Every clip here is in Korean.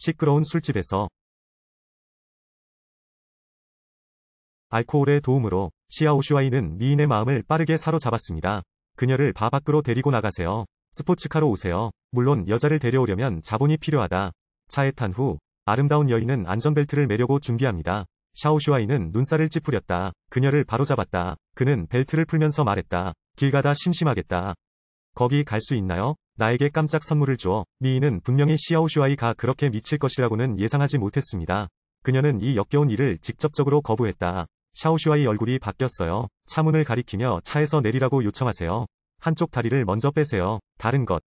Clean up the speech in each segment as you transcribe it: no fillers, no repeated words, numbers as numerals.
시끄러운 술집에서 알코올의 도움으로 시아오슈아이는 미인의 마음을 빠르게 사로잡았습니다. 그녀를 바 밖으로 데리고 나가세요. 스포츠카로 오세요. 물론 여자를 데려오려면 자본이 필요하다. 차에 탄 후 아름다운 여인은 안전벨트를 매려고 준비합니다. 샤오슈아이는 눈살을 찌푸렸다. 그녀를 바로잡았다. 그는 벨트를 풀면서 말했다. 길 가다 심심하겠다. 거기 갈 수 있나요? 나에게 깜짝 선물을 줘. 미인은 분명히 시아오슈아이가 그렇게 미칠 것이라고는 예상하지 못했습니다. 그녀는 이 역겨운 일을 직접적으로 거부했다. 샤오슈아이 얼굴이 바뀌었어요. 차문을 가리키며 차에서 내리라고 요청하세요. 한쪽 다리를 먼저 빼세요. 다른 것.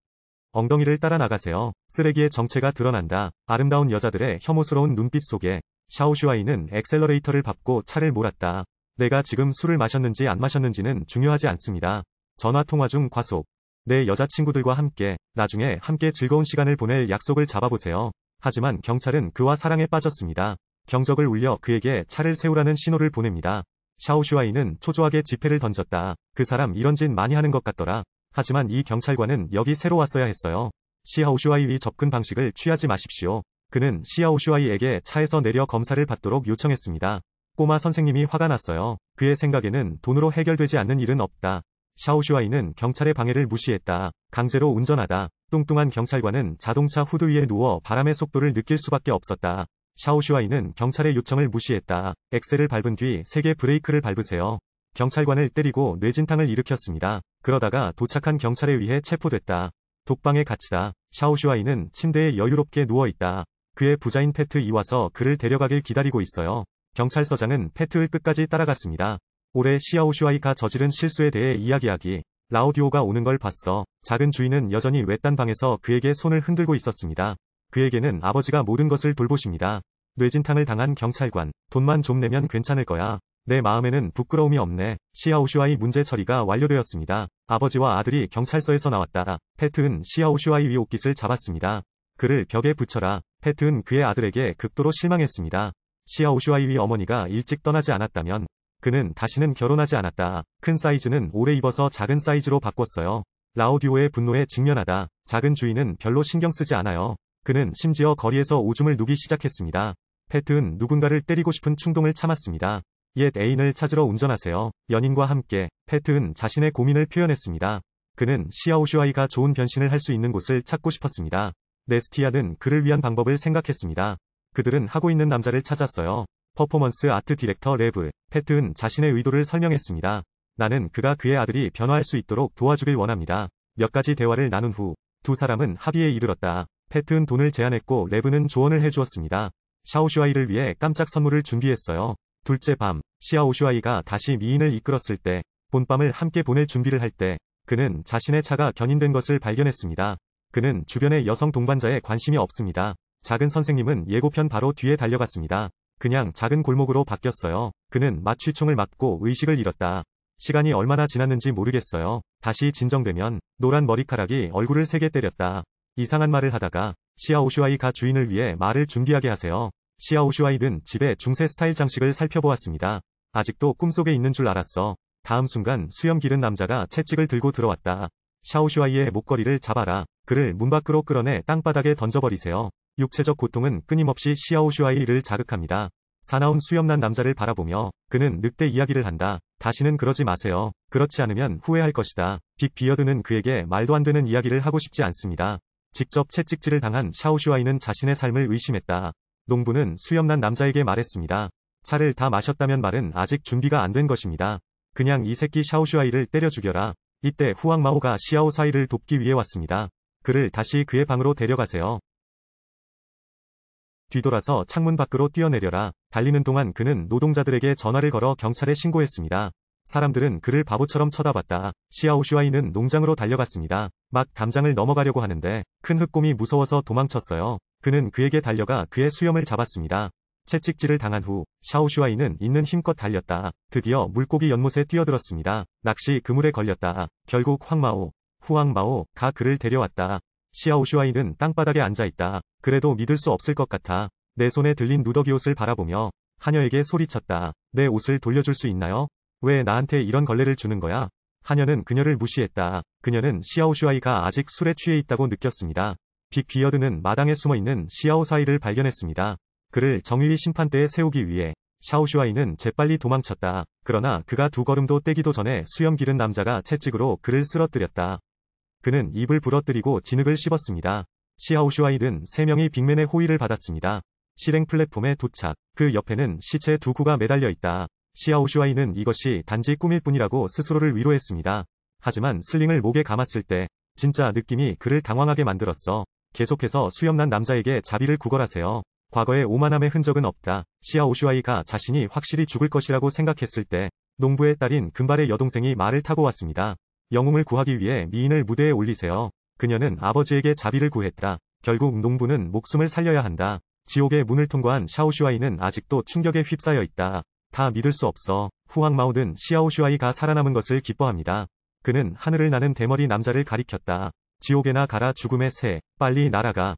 엉덩이를 따라 나가세요. 쓰레기의 정체가 드러난다. 아름다운 여자들의 혐오스러운 눈빛 속에 샤오슈아이는 엑셀러레이터를 밟고 차를 몰았다. 내가 지금 술을 마셨는지 안 마셨는지는 중요하지 않습니다. 전화통화 중 과속. 내 여자친구들과 함께 나중에 함께 즐거운 시간을 보낼 약속을 잡아보세요. 하지만 경찰은 그와 사랑에 빠졌습니다. 경적을 울려 그에게 차를 세우라는 신호를 보냅니다. 샤오슈아이는 초조하게 지폐를 던졌다. 그 사람 이런 짓 많이 하는 것 같더라. 하지만 이 경찰관은 여기 새로 왔어야 했어요. 시아오슈아이의 접근 방식을 취하지 마십시오. 그는 시아오슈아이에게 차에서 내려 검사를 받도록 요청했습니다. 꼬마 선생님이 화가 났어요. 그의 생각에는 돈으로 해결되지 않는 일은 없다. 샤오슈아이는 경찰의 방해를 무시했다. 강제로 운전하다. 뚱뚱한 경찰관은 자동차 후드 위에 누워 바람의 속도를 느낄 수밖에 없었다. 샤오슈아이는 경찰의 요청을 무시했다. 엑셀을 밟은 뒤 세게 브레이크를 밟으세요. 경찰관을 때리고 뇌진탕을 일으켰습니다. 그러다가 도착한 경찰에 의해 체포됐다. 독방에 갇히다. 샤오슈아이는 침대에 여유롭게 누워있다. 그의 부자인 패트이 와서 그를 데려가길 기다리고 있어요. 경찰서장은 패트를 끝까지 따라갔습니다. 올해 시아오슈아이가 저지른 실수에 대해 이야기하기. 라오디오가 오는 걸 봤어. 작은 주인은 여전히 외딴 방에서 그에게 손을 흔들고 있었습니다. 그에게는 아버지가 모든 것을 돌보십니다. 뇌진탕을 당한 경찰관. 돈만 좀 내면 괜찮을 거야. 내 마음에는 부끄러움이 없네. 시아오슈아이 문제 처리가 완료되었습니다. 아버지와 아들이 경찰서에서 나왔다. 패트은 시아오슈아이의 옷깃을 잡았습니다. 그를 벽에 붙여라. 패트은 그의 아들에게 극도로 실망했습니다. 시아오슈아이의 어머니가 일찍 떠나지 않았다면 그는 다시는 결혼하지 않았다. 큰 사이즈는 오래 입어서 작은 사이즈로 바꿨어요. 라오디오의 분노에 직면하다. 작은 주인은 별로 신경 쓰지 않아요. 그는 심지어 거리에서 오줌을 누기 시작했습니다. 패트는 누군가를 때리고 싶은 충동을 참았습니다. 옛 애인을 찾으러 운전하세요. 연인과 함께 패트는 자신의 고민을 표현했습니다. 그는 시아오슈아이가 좋은 변신을 할 수 있는 곳을 찾고 싶었습니다. 네스티아는 그를 위한 방법을 생각했습니다. 그들은 하고 있는 남자를 찾았어요. 퍼포먼스 아트 디렉터 레브. 패트는 자신의 의도를 설명했습니다. 나는 그가 그의 아들이 변화할 수 있도록 도와주길 원합니다. 몇 가지 대화를 나눈 후 두 사람은 합의에 이르렀다. 패트는 돈을 제안했고 레브는 조언을 해주었습니다. 샤오슈아이를 위해 깜짝 선물을 준비했어요. 둘째 밤, 시아오슈아이가 다시 미인을 이끌었을 때, 본밤을 함께 보낼 준비를 할 때, 그는 자신의 차가 견인된 것을 발견했습니다. 그는 주변의 여성 동반자에 관심이 없습니다. 작은 선생님은 예고편 바로 뒤에 달려갔습니다. 그냥 작은 골목으로 바뀌었어요. 그는 마취총을 맞고 의식을 잃었다. 시간이 얼마나 지났는지 모르겠어요. 다시 진정되면 노란 머리카락이 얼굴을 세게 때렸다. 이상한 말을 하다가 시아오슈아이가 주인을 위해 말을 준비하게 하세요. 시아오슈아이는 집의 중세 스타일 장식을 살펴보았습니다. 아직도 꿈속에 있는 줄 알았어. 다음 순간 수염 기른 남자가 채찍을 들고 들어왔다. 샤오슈아이의 목걸이를 잡아라. 그를 문 밖으로 끌어내 땅바닥에 던져버리세요. 육체적 고통은 끊임없이 시아오슈아이를 자극합니다. 사나운 수염난 남자를 바라보며 그는 늑대 이야기를 한다. 다시는 그러지 마세요. 그렇지 않으면 후회할 것이다. 빅 비어드는 그에게 말도 안 되는 이야기를 하고 싶지 않습니다. 직접 채찍질을 당한 샤오슈아이는 자신의 삶을 의심했다. 농부는 수염난 남자에게 말했습니다. 차를 다 마셨다면 말은 아직 준비가 안 된 것입니다. 그냥 이 새끼 샤오슈아이를 때려 죽여라. 이때 후앙마오가 시아오사이를 돕기 위해 왔습니다. 그를 다시 그의 방으로 데려가세요. 뒤돌아서 창문 밖으로 뛰어내려라. 달리는 동안 그는 노동자들에게 전화를 걸어 경찰에 신고했습니다. 사람들은 그를 바보처럼 쳐다봤다. 시아오슈아이는 농장으로 달려갔습니다. 막 담장을 넘어가려고 하는데 큰 흑곰이 무서워서 도망쳤어요. 그는 그에게 달려가 그의 수염을 잡았습니다. 채찍질을 당한 후 샤오슈아이는 있는 힘껏 달렸다. 드디어 물고기 연못에 뛰어들었습니다. 낚시 그물에 걸렸다. 결국 후앙마오가 그를 데려왔다. 시아오슈아이는 땅바닥에 앉아있다. 그래도 믿을 수 없을 것 같아. 내 손에 들린 누더기 옷을 바라보며 하녀에게 소리쳤다. 내 옷을 돌려줄 수 있나요? 왜 나한테 이런 걸레를 주는 거야? 하녀는 그녀를 무시했다. 그녀는 시아오슈아이가 아직 술에 취해 있다고 느꼈습니다. 빅 비어드는 마당에 숨어있는 시아오샤이를 발견했습니다. 그를 정의위 심판대에 세우기 위해 샤오슈아이는 재빨리 도망쳤다. 그러나 그가 두 걸음도 떼기도 전에 수염 기른 남자가 채찍으로 그를 쓰러뜨렸다. 그는 입을 부러뜨리고 진흙을 씹었습니다. 시아오슈아이는 3명이 빅맨의 호의를 받았습니다. 실행 플랫폼에 도착. 그 옆에는 시체 두 구가 매달려 있다. 시아오슈아이는 이것이 단지 꿈일 뿐이라고 스스로를 위로했습니다. 하지만 슬링을 목에 감았을 때 진짜 느낌이 그를 당황하게 만들었어. 계속해서 수염난 남자에게 자비를 구걸하세요. 과거에 오만함의 흔적은 없다. 시아오슈아이가 자신이 확실히 죽을 것이라고 생각했을 때 농부의 딸인 금발의 여동생이 말을 타고 왔습니다. 영웅을 구하기 위해 미인을 무대에 올리세요. 그녀는 아버지에게 자비를 구했다. 결국 농부는 목숨을 살려야 한다. 지옥의 문을 통과한 샤오슈아이는 아직도 충격에 휩싸여 있다. 다 믿을 수 없어. 후앙마오는 시아오슈아이가 살아남은 것을 기뻐합니다. 그는 하늘을 나는 대머리 남자를 가리켰다. 지옥에나 가라 죽음의 새. 빨리 날아가.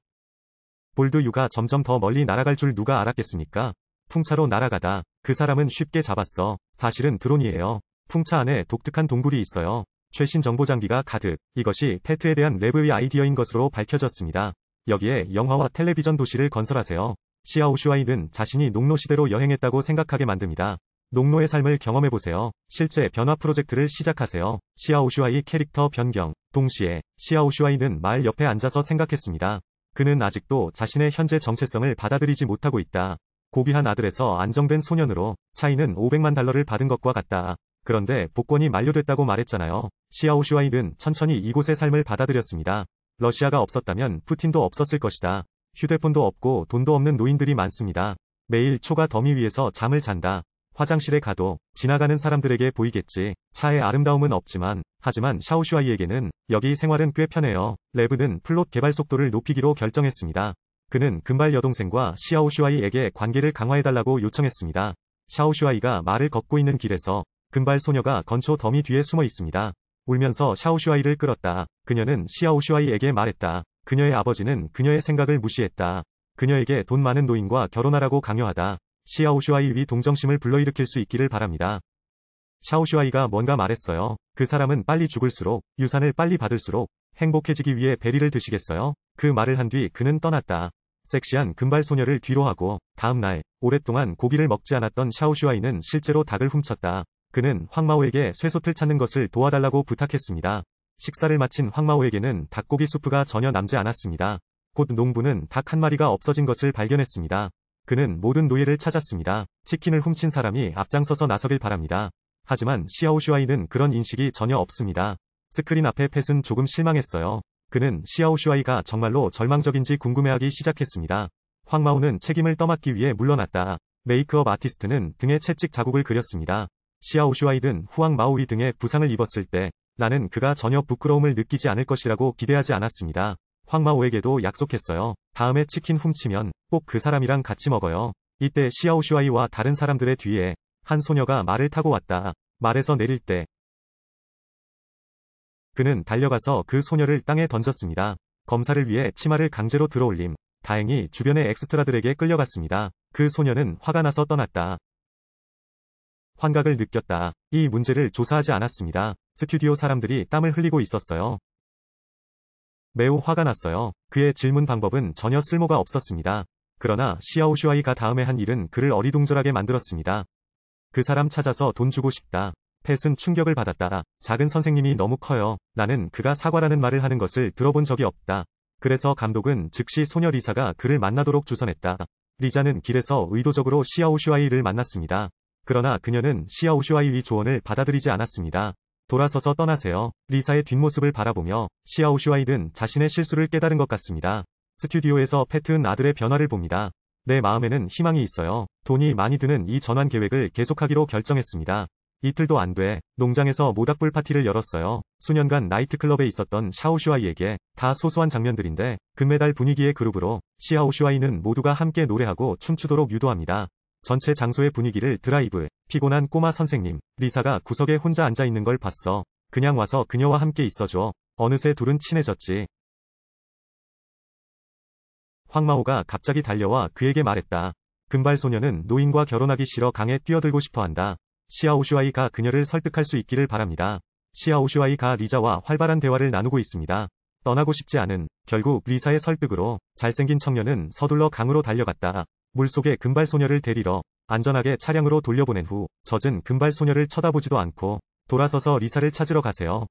볼드유가 점점 더 멀리 날아갈 줄 누가 알았겠습니까? 풍차로 날아가다. 그 사람은 쉽게 잡았어. 사실은 드론이에요. 풍차 안에 독특한 동굴이 있어요. 최신 정보 장비가 가득. 이것이 패트에 대한 레브의 아이디어인 것으로 밝혀졌습니다. 여기에 영화와 텔레비전 도시를 건설하세요. 시아오슈아이는 자신이 농노 시대로 여행했다고 생각하게 만듭니다. 농노의 삶을 경험해보세요. 실제 변화 프로젝트를 시작하세요. 시아오슈아이 캐릭터 변경. 동시에 시아오슈아이는 말 옆에 앉아서 생각했습니다. 그는 아직도 자신의 현재 정체성을 받아들이지 못하고 있다. 고귀한 아들에서 안정된 소년으로 차이는 500만 달러를 받은 것과 같다. 그런데 복권이 만료됐다고 말했잖아요. 시아오슈아이는 천천히 이곳의 삶을 받아들였습니다. 러시아가 없었다면 푸틴도 없었을 것이다. 휴대폰도 없고 돈도 없는 노인들이 많습니다. 매일 초가 더미 위에서 잠을 잔다. 화장실에 가도 지나가는 사람들에게 보이겠지. 차의 아름다움은 없지만, 하지만 샤오슈아이에게는 여기 생활은 꽤 편해요. 레브는 플롯 개발 속도를 높이기로 결정했습니다. 그는 금발 여동생과 시아오슈아이에게 관계를 강화해달라고 요청했습니다. 샤오슈아이가 말을 걷고 있는 길에서 금발 소녀가 건초 더미 뒤에 숨어 있습니다. 울면서 샤오슈아이를 끌었다. 그녀는 시아오슈아이에게 말했다. 그녀의 아버지는 그녀의 생각을 무시했다. 그녀에게 돈 많은 노인과 결혼하라고 강요하다. 시아오슈아이 위 동정심을 불러일으킬 수 있기를 바랍니다. 샤오슈아이가 뭔가 말했어요. 그 사람은 빨리 죽을수록, 유산을 빨리 받을수록 행복해지기 위해 베리를 드시겠어요? 그 말을 한 뒤 그는 떠났다. 섹시한 금발 소녀를 뒤로하고 다음날 오랫동안 고기를 먹지 않았던 샤오슈아이는 실제로 닭을 훔쳤다. 그는 황마오에게 쇠솥을 찾는 것을 도와달라고 부탁했습니다. 식사를 마친 황마오에게는 닭고기 수프가 전혀 남지 않았습니다. 곧 농부는 닭 한 마리가 없어진 것을 발견했습니다. 그는 모든 노예를 찾았습니다. 치킨을 훔친 사람이 앞장서서 나서길 바랍니다. 하지만 시아오슈아이는 그런 인식이 전혀 없습니다. 스크린 앞에 펫은 조금 실망했어요. 그는 시아오슈아이가 정말로 절망적인지 궁금해하기 시작했습니다. 황마오는 책임을 떠맡기 위해 물러났다. 메이크업 아티스트는 등에 채찍 자국을 그렸습니다. 시아오슈아이는 후앙마오이 등에 부상을 입었을 때 나는 그가 전혀 부끄러움을 느끼지 않을 것이라고 기대하지 않았습니다. 황마오에게도 약속했어요. 다음에 치킨 훔치면 꼭 그 사람이랑 같이 먹어요. 이때 시아오슈아이와 다른 사람들의 뒤에 한 소녀가 말을 타고 왔다. 말에서 내릴 때 그는 달려가서 그 소녀를 땅에 던졌습니다. 검사를 위해 치마를 강제로 들어올림. 다행히 주변의 엑스트라들에게 끌려갔습니다. 그 소녀는 화가 나서 떠났다. 환각을 느꼈다. 이 문제를 조사하지 않았습니다. 스튜디오 사람들이 땀을 흘리고 있었어요. 매우 화가 났어요. 그의 질문 방법은 전혀 쓸모가 없었습니다. 그러나 시아오슈아이가 다음에 한 일은 그를 어리둥절하게 만들었습니다. 그 사람 찾아서 돈 주고 싶다. 펫은 충격을 받았다. 작은 선생님이 너무 커요. 나는 그가 사과라는 말을 하는 것을 들어본 적이 없다. 그래서 감독은 즉시 소녀 리사가 그를 만나도록 주선했다. 리자는 길에서 의도적으로 시아오슈아이를 만났습니다. 그러나 그녀는 시아오슈아이의 조언을 받아들이지 않았습니다. 돌아서서 떠나세요. 리사의 뒷모습을 바라보며 시아오슈아이는 자신의 실수를 깨달은 것 같습니다. 스튜디오에서 팻은 아들의 변화를 봅니다. 내 마음에는 희망이 있어요. 돈이 많이 드는 이 전환 계획을 계속하기로 결정했습니다. 이틀도 안 돼. 농장에서 모닥불 파티를 열었어요. 수년간 나이트클럽에 있었던 샤오슈아이에게 다 소소한 장면들인데 금메달 분위기의 그룹으로 시아오슈아이는 모두가 함께 노래하고 춤추도록 유도합니다. 전체 장소의 분위기를 드라이브. 피곤한 꼬마 선생님 리사가 구석에 혼자 앉아있는 걸 봤어. 그냥 와서 그녀와 함께 있어줘. 어느새 둘은 친해졌지. 황마오가 갑자기 달려와 그에게 말했다. 금발 소녀는 노인과 결혼하기 싫어 강에 뛰어들고 싶어한다. 시아오슈아이가 그녀를 설득할 수 있기를 바랍니다. 시아오슈아이가 리자와 활발한 대화를 나누고 있습니다. 떠나고 싶지 않은 결국 리사의 설득으로 잘생긴 청년은 서둘러 강으로 달려갔다. 물속의 금발소녀를 데리러 안전하게 차량으로 돌려보낸 후 젖은 금발소녀를 쳐다보지도 않고 돌아서서 리사를 찾으러 가세요.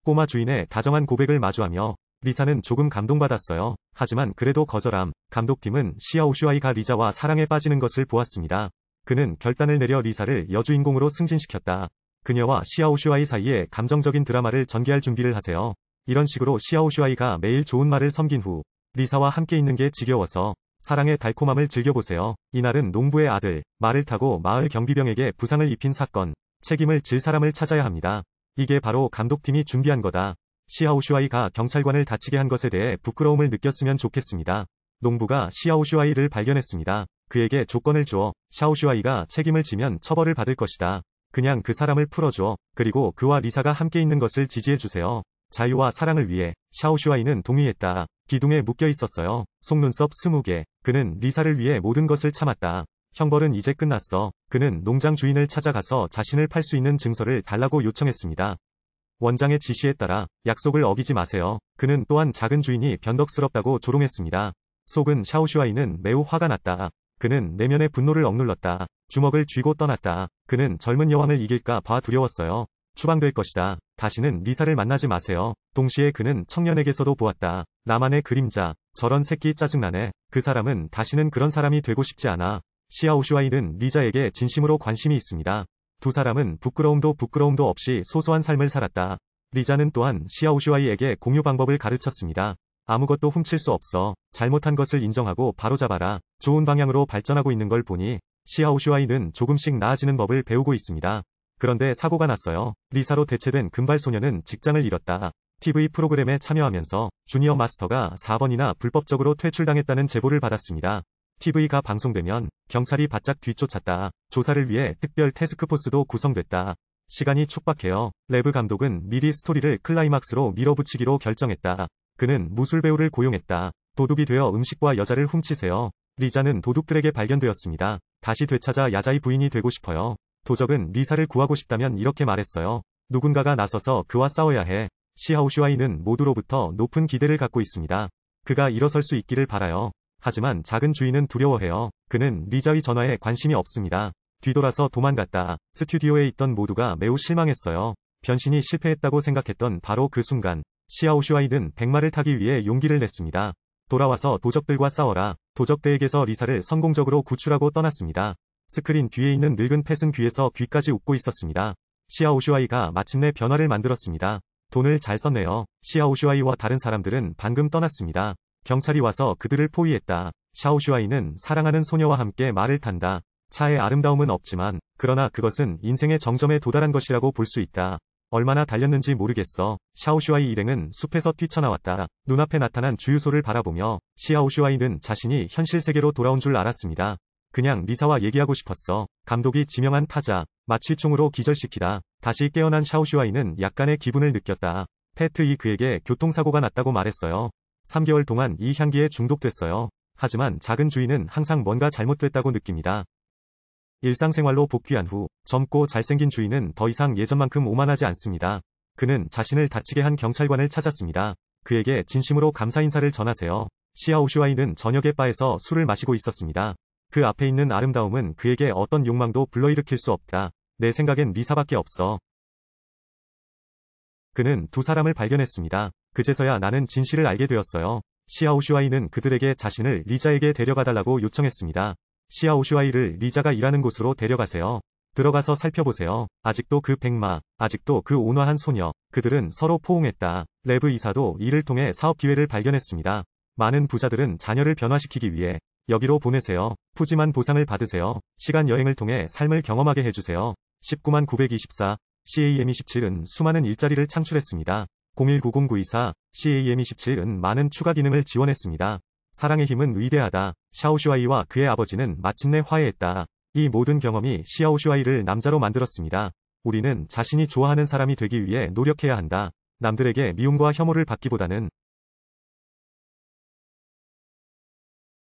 꼬마 주인의 다정한 고백을 마주하며 리사는 조금 감동받았어요. 하지만 그래도 거절함. 감독팀은 시아오슈아이가 리자와 사랑에 빠지는 것을 보았습니다. 그는 결단을 내려 리사를 여주인공으로 승진시켰다. 그녀와 시아오슈아이 사이에 감정적인 드라마를 전개할 준비를 하세요. 이런 식으로 시아오슈아이가 매일 좋은 말을 섬긴 후 리사와 함께 있는 게 지겨워서 사랑의 달콤함을 즐겨보세요. 이날은 농부의 아들, 말을 타고 마을 경비병에게 부상을 입힌 사건, 책임을 질 사람을 찾아야 합니다. 이게 바로 감독팀이 준비한 거다. 시아오슈아이가 경찰관을 다치게 한 것에 대해 부끄러움을 느꼈으면 좋겠습니다. 농부가 시아오슈아이를 발견했습니다. 그에게 조건을 주어 샤오슈아이가 책임을 지면 처벌을 받을 것이다. 그냥 그 사람을 풀어줘. 그리고 그와 리사가 함께 있는 것을 지지해주세요. 자유와 사랑을 위해 샤오슈아이는 동의했다. 기둥에 묶여 있었어요. 속눈썹 20개. 그는 리사를 위해 모든 것을 참았다. 형벌은 이제 끝났어. 그는 농장 주인을 찾아가서 자신을 팔 수 있는 증서를 달라고 요청했습니다. 원장의 지시에 따라 약속을 어기지 마세요. 그는 또한 작은 주인이 변덕스럽다고 조롱했습니다. 속은 샤오슈아이는 매우 화가 났다. 그는 내면의 분노를 억눌렀다. 주먹을 쥐고 떠났다. 그는 젊은 여왕을 이길까 봐 두려웠어요. 추방될 것이다. 다시는 리사를 만나지 마세요. 동시에 그는 청년에게서도 보았다. 나만의 그림자. 저런 새끼 짜증나네. 그 사람은 다시는 그런 사람이 되고 싶지 않아. 시아오슈아이는 리자에게 진심으로 관심이 있습니다. 두 사람은 부끄러움도 없이 소소한 삶을 살았다. 리자는 또한 시아오슈아이에게 공유 방법을 가르쳤습니다. 아무것도 훔칠 수 없어. 잘못한 것을 인정하고 바로잡아라. 좋은 방향으로 발전하고 있는 걸 보니 시아오슈아이는 조금씩 나아지는 법을 배우고 있습니다. 그런데 사고가 났어요. 리사로 대체된 금발소녀는 직장을 잃었다. TV 프로그램에 참여하면서 주니어 마스터가 4번이나 불법적으로 퇴출당했다는 제보를 받았습니다. TV가 방송되면 경찰이 바짝 뒤쫓았다. 조사를 위해 특별 태스크포스도 구성됐다. 시간이 촉박해요. 레브 감독은 미리 스토리를 클라이막스로 밀어붙이기로 결정했다. 그는 무술배우를 고용했다. 도둑이 되어 음식과 여자를 훔치세요. 리자는 도둑들에게 발견되었습니다. 다시 되찾아 야자이 부인이 되고 싶어요. 도적은 리사를 구하고 싶다면 이렇게 말했어요. 누군가가 나서서 그와 싸워야 해. 시아오슈아이는 모두로부터 높은 기대를 갖고 있습니다. 그가 일어설 수 있기를 바라요. 하지만 작은 주인은 두려워해요. 그는 리자의 전화에 관심이 없습니다. 뒤돌아서 도망갔다. 스튜디오에 있던 모두가 매우 실망했어요. 변신이 실패했다고 생각했던 바로 그 순간 시아오슈아이는 백마를 타기 위해 용기를 냈습니다. 돌아와서 도적들과 싸워라. 도적대에게서 리사를 성공적으로 구출하고 떠났습니다. 스크린 뒤에 있는 늙은 펫은 귀에서 귀까지 웃고 있었습니다. 시아오슈아이가 마침내 변화를 만들었습니다. 돈을 잘 썼네요. 시아오슈아이와 다른 사람들은 방금 떠났습니다. 경찰이 와서 그들을 포위했다. 샤오슈아이는 사랑하는 소녀와 함께 말을 탄다. 차의 아름다움은 없지만 그러나 그것은 인생의 정점에 도달한 것이라고 볼 수 있다. 얼마나 달렸는지 모르겠어. 샤오슈아이 일행은 숲에서 뛰쳐나왔다. 눈앞에 나타난 주유소를 바라보며 시아오슈아이는 자신이 현실 세계로 돌아온 줄 알았습니다. 그냥 리사와 얘기하고 싶었어. 감독이 지명한 타자, 마취총으로 기절시키다. 다시 깨어난 샤오슈아이는 약간의 기분을 느꼈다. 패트이 그에게 교통사고가 났다고 말했어요. 3개월 동안 이 향기에 중독됐어요. 하지만 작은 주인은 항상 뭔가 잘못됐다고 느낍니다. 일상생활로 복귀한 후 젊고 잘생긴 주인은 더 이상 예전만큼 오만하지 않습니다. 그는 자신을 다치게 한 경찰관을 찾았습니다. 그에게 진심으로 감사 인사를 전하세요. 시아오슈아이는 저녁에 바에서 술을 마시고 있었습니다. 그 앞에 있는 아름다움은 그에게 어떤 욕망도 불러일으킬 수 없다. 내 생각엔 리사밖에 없어. 그는 두 사람을 발견했습니다. 그제서야 나는 진실을 알게 되었어요. 시아오슈아이는 그들에게 자신을 리자에게 데려가달라고 요청했습니다. 시아오슈아이를 리자가 일하는 곳으로 데려가세요. 들어가서 살펴보세요. 아직도 그 백마, 아직도 그 온화한 소녀. 그들은 서로 포옹했다. 레브 이사도 이를 통해 사업 기회를 발견했습니다. 많은 부자들은 자녀를 변화시키기 위해 여기로 보내세요. 푸짐한 보상을 받으세요. 시간 여행을 통해 삶을 경험하게 해주세요. 19만 924, CAM27은 수많은 일자리를 창출했습니다. 0190-924, CAM27은 많은 추가 기능을 지원했습니다. 사랑의 힘은 위대하다. 샤오슈아이와 그의 아버지는 마침내 화해했다. 이 모든 경험이 시아오슈아이를 남자로 만들었습니다. 우리는 자신이 좋아하는 사람이 되기 위해 노력해야 한다. 남들에게 미움과 혐오를 받기보다는